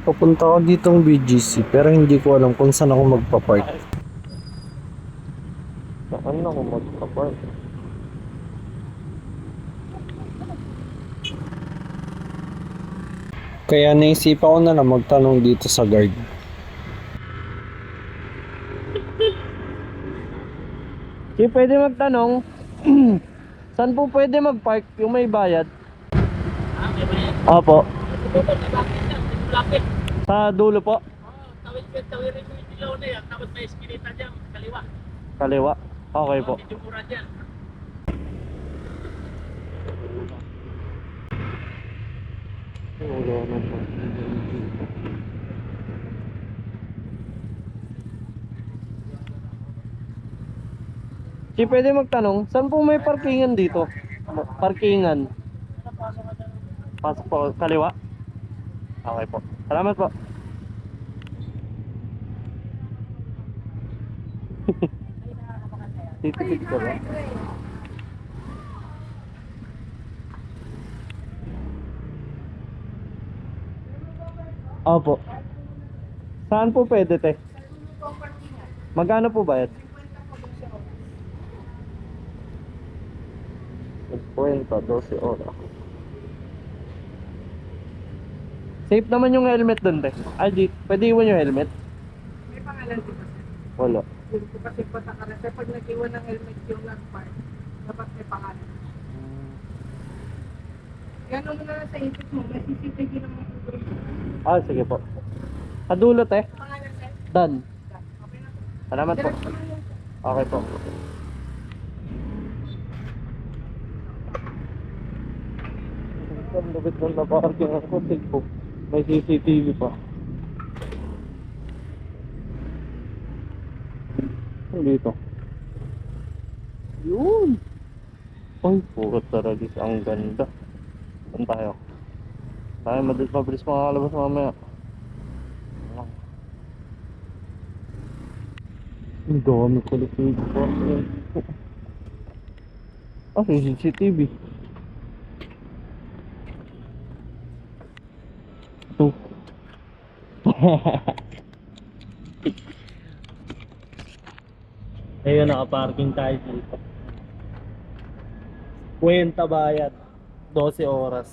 Papunta ako ditong BGC pero hindi ko alam kung saan ako magpa-park. Saan ako magpa-park? Kaya naisipan ko na lang magtanong dito sa guard. Si pwede magtanong, saan po pwede mag-park yung may bayad? Opo. Sa dulo po? Tawirin mo yung dilaw na yan, tapos may eskinita dyan, kaliwa. Kaliwa? Okay po. Medyo mura dyan. Si pwede magtanong, saan po may parkingan dito? Parkingan. Pasok po, kaliwa? Okay po. Salamat po. Titipid ko lang. Opo. Saan po pwede, te? Magkano po bayad? 50, 12 oras. Safe naman yung helmet dun, te. Ay, pwede iwan yung helmet? May pangalan di ba sir? Wala. Yun po kasi po sa karate, pag nag-iwan ng helmet yung nag-park, dapat may pangalan. Yan mo na lang sa isip mo, may CCTV naman po doon. Ah, sige po. Sa dulo, te. Pangalan sir? Dan. Okay na po. Salamat po. Diretso lang yun. Okay po. Ang lupit ng naparking ako, tigpo. May CCTV pa. Ano dito? Yun! Ay, puro taragis. Ang ganda. Saan tayo? Tayo, mabilis makakalabas mamaya. Ang dami kulit dito. Ah, CCTV. Ito. Ayun, nakaparking tayo dito. Kwenta bayad. 12 oras.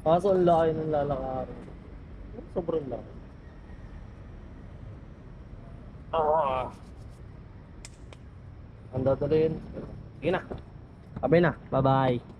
Kaso ang laki ng lalakarin. Sobrang laki. Ang dadalhin. Sige na. Abay na. Bye-bye.